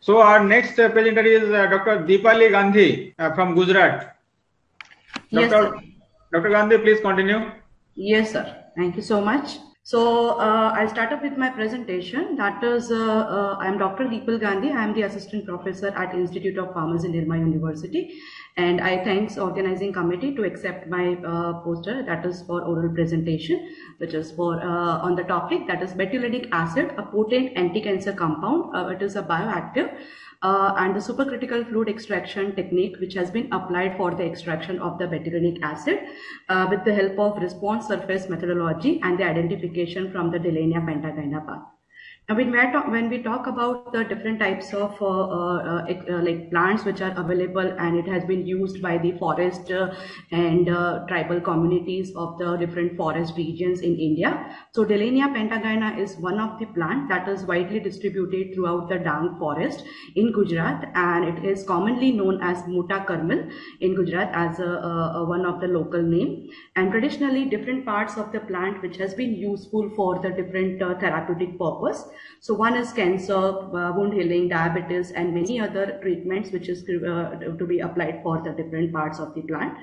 So our next presenter is Dr. Deepali Gandhi from Gujarat. Yes, sir. Dr. Gandhi, please continue. Yes, sir. Thank you so much. So I'll start up with my presentation. That is, I'm Dr. Deepal Gandhi. I am the assistant professor at Institute of Pharmacy, Nirma University, and I thanks organizing committee to accept my poster that is for oral presentation, which is for on the topic that is betulinic acid, a potent anti-cancer compound. It is a bioactive. And the supercritical fluid extraction technique, which has been applied for the extraction of the betulinic acid with the help of response surface methodology and the identification from the Dillenia pentagyna path. Now, when we talk about the different types of like plants which are available and it has been used by the forest and tribal communities of the different forest regions in India. So Dillenia pentagyna is one of the plant that is widely distributed throughout the Dang forest in Gujarat, and it is commonly known as Mota Karmal in Gujarat as one of the local name. And traditionally different parts of the plant which has been useful for the different therapeutic purpose. So one is cancer, wound healing, diabetes, and many other treatments which is to be applied for the different parts of the plant.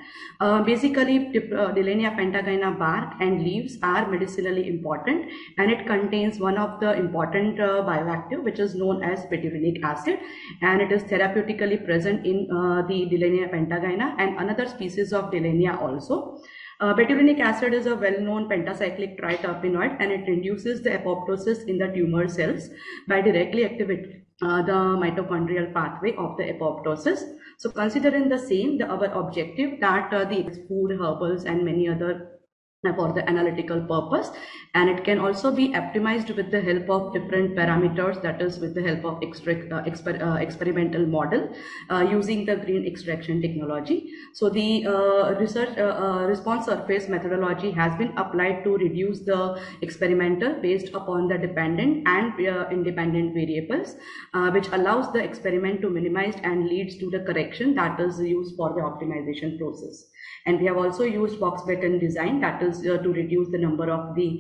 Basically, Dillenia pentagyna bark and leaves are medicinally important, and it contains one of the important bioactive which is known as betulinic acid, and it is therapeutically present in the Dillenia pentagyna and another species of Dillenia also. Betulinic acid is a well-known pentacyclic triterpenoid, and it reduces the apoptosis in the tumor cells by directly activating the mitochondrial pathway of the apoptosis. So considering the same, our objective that the food, herbals, and many other for the analytical purpose, and it can also be optimized with the help of different parameters, that is with the help of experimental model using the green extraction technology. So the research response surface methodology has been applied to reduce the experimental based upon the dependent and independent variables, which allows the experiment to minimize and leads to the correction that is used for the optimization process. And we have also used box pattern design, that is to reduce the number of the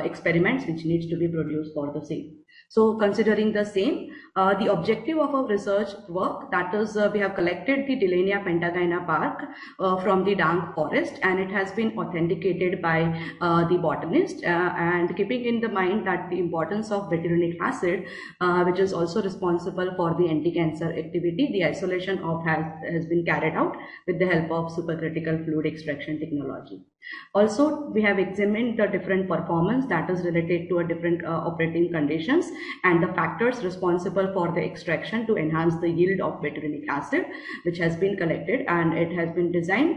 experiments which needs to be produced for the same. So considering the same, the objective of our research work, that is we have collected the Dillenia pentagyna bark from the Dang forest, and it has been authenticated by the botanist, and keeping in the mind that the importance of betulinic acid, which is also responsible for the anti-cancer activity, the isolation of has been carried out with the help of supercritical fluid extraction technology. Also, we have examined the different performance that is related to a different operating conditions and the factors responsible for the extraction to enhance the yield of betulinic acid, which has been collected, and it has been designed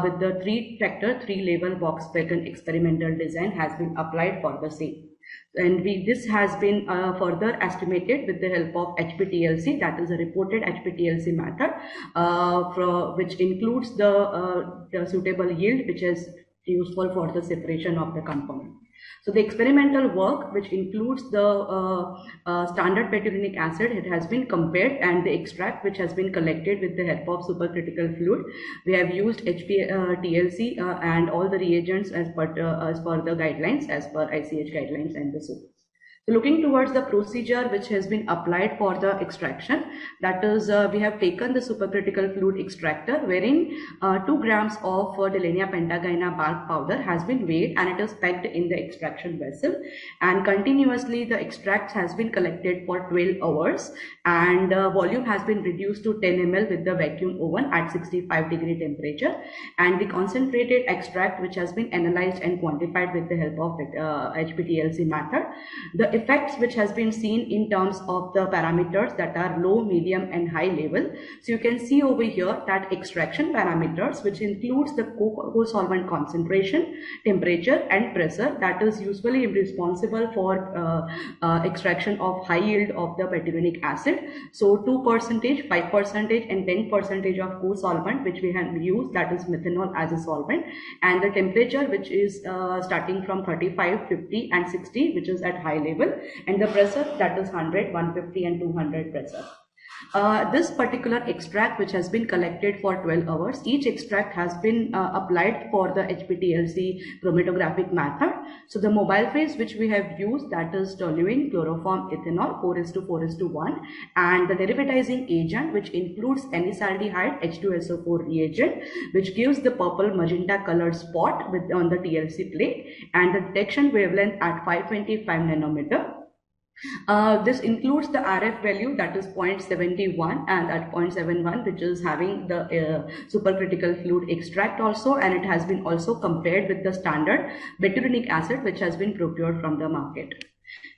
with the 3-factor 3-level box pattern experimental design has been applied for the same. And this has been further estimated with the help of HPTLC, that is a reported HPTLC method, which includes the suitable yield which is useful for the separation of the compound. So the experimental work, which includes the standard betulinic acid, it has been compared, and the extract which has been collected with the help of supercritical fluid. We have used HPTLC and all the reagents as per the guidelines, as per ICH guidelines and the so. So looking towards the procedure which has been applied for the extraction, that is we have taken the supercritical fluid extractor, wherein 2 grams of Dillenia pentagyna bark powder has been weighed, and it is packed in the extraction vessel, and continuously the extract has been collected for 12 hours, and volume has been reduced to 10 ml with the vacuum oven at 65-degree temperature, and the concentrated extract which has been analyzed and quantified with the help of HPTLC method. The effects which has been seen in terms of the parameters that are low, medium, and high level. So you can see over here that extraction parameters, which includes the co-solvent concentration, temperature, and pressure, that is usually responsible for extraction of high yield of the betulinic acid. So 2%, 5%, and 10% of co-solvent which we have used, that is methanol as a solvent, and the temperature which is starting from 35, 50, and 60, which is at high level, and the pressure that is 100, 150, and 200 pressure. This particular extract, which has been collected for 12 hours, each extract has been applied for the HPTLC chromatographic method. So the mobile phase which we have used, that is toluene, chloroform, ethanol, 4:4:1, and the derivatizing agent, which includes N-acetaldehyde H2SO4 reagent, which gives the purple magenta colored spot on the TLC plate, and the detection wavelength at 525 nanometer. This includes the RF value, that is 0.71, and at 0.71, which is having the supercritical fluid extract also, and it has been also compared with the standard betulinic acid which has been procured from the market.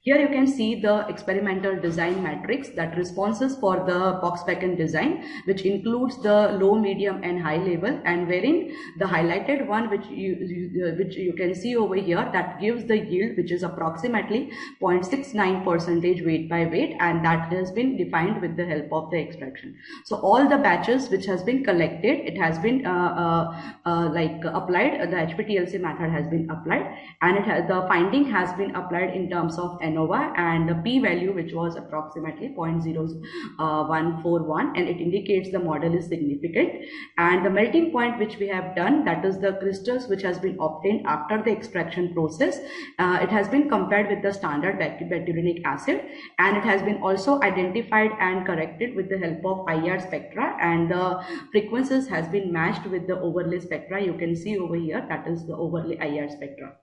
Here you can see the experimental design matrix, that responses for the Pox-Beacon design, which includes the low, medium and high level, and wherein the highlighted one which you can see over here, that gives the yield which is approximately 0.69% weight by weight, and that has been defined with the help of the extraction. So all the batches which has been collected, it has been applied, the HPTLC method has been applied, and the finding has been applied in terms of ANOVA and the p-value, which was approximately 0.0141, and it indicates the model is significant. And the melting point which we have done, that is the crystals which has been obtained after the extraction process, it has been compared with the standard betulinic acid, and it has been also identified and corrected with the help of IR spectra, and the frequencies has been matched with the overlay spectra. You can see over here, that is the overlay IR spectra.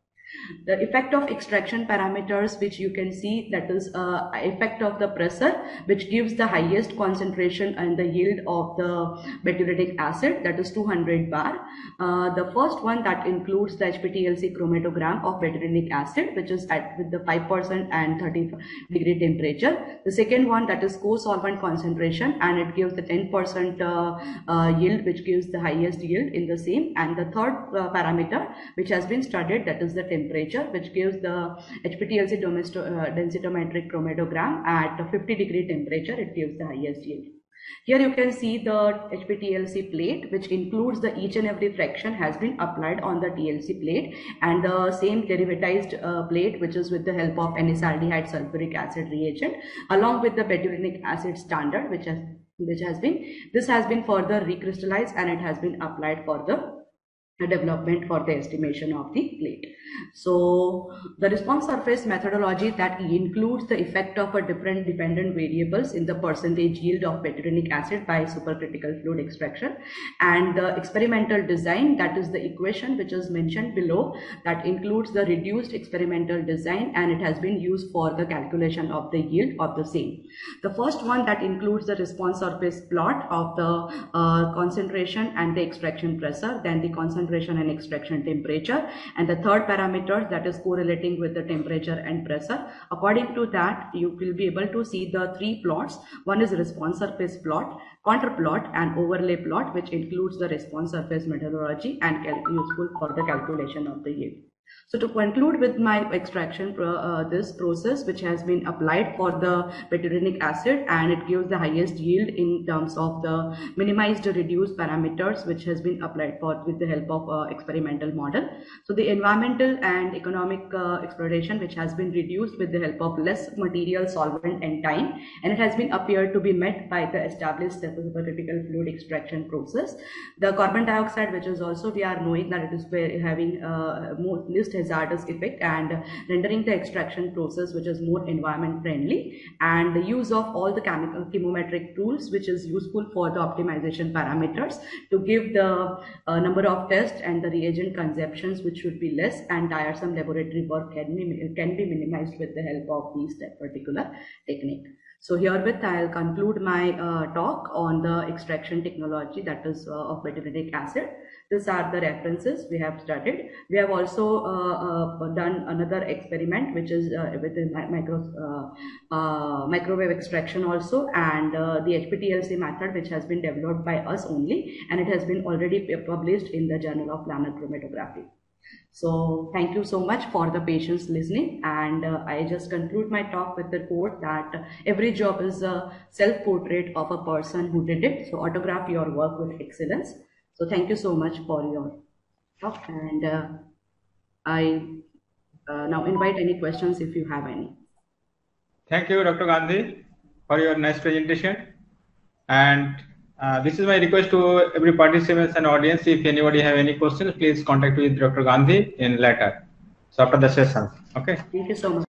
The effect of extraction parameters, which you can see, that is effect of the pressure, which gives the highest concentration and the yield of the betulinic acid, that is 200 bar. The first one, that includes the HPTLC chromatogram of betulinic acid, which is at with the 5% and 30-degree temperature. The second one, that is co-solvent concentration, and it gives the 10% yield, which gives the highest yield in the same. And the third parameter which has been studied, that is the temperature, which gives the HPTLC densitometric chromatogram at 50-degree temperature, it gives the highest yield. Here you can see the HPTLC plate, which includes the each and every fraction has been applied on the TLC plate, and the same derivatized plate, which is with the help of N-acetaldehyde sulfuric acid reagent, along with the betulinic acid standard, which has been further recrystallized, and it has been applied for the development for the estimation of the plate. So the response surface methodology, that includes the effect of a different dependent variables in the percentage yield of betulinic acid by supercritical fluid extraction, and the experimental design, that is the equation which is mentioned below, that includes the reduced experimental design, and it has been used for the calculation of the yield of the same. The first one, that includes the response surface plot of the concentration and the extraction pressure, then the concentration and extraction temperature, and the third parameter, that is correlating with the temperature and pressure. According to that, you will be able to see the three plots. One is response surface plot, contour plot, and overlay plot, which includes the response surface methodology and useful for the calculation of the yield. So to conclude with my extraction, this process which has been applied for the betulinic acid, and it gives the highest yield in terms of the minimized reduced parameters, which has been applied for with the help of experimental model. So the environmental and economic exploration, which has been reduced with the help of less material, solvent and time, and it has been appeared to be met by the established supercritical fluid extraction process. The carbon dioxide, which is also we are knowing that it is having more least hazardous effect, and rendering the extraction process which is more environment friendly, and the use of all the chemometric tools, which is useful for the optimization parameters to give the number of tests and the reagent consumptions, which should be less, and tiresome laboratory work can be minimized with the help of these particular technique. So herewith I'll conclude my talk on the extraction technology, that is of betulinic acid. These are the references we have studied. We have also done another experiment, which is with the microwave extraction also, and the HPTLC method, which has been developed by us only, and it has been already published in the Journal of Planar Chromatography. So thank you so much for the patience listening, and I just conclude my talk with the quote that every job is a self-portrait of a person who did it. So autograph your work with excellence. So thank you so much for your talk, and I now invite any questions if you have any. Thank you, Dr. Gandhi, for your nice presentation. And this is my request to every participants and audience. If anybody have any questions, please contact with Dr. Gandhi in later. So after the session. Okay. Thank you so much.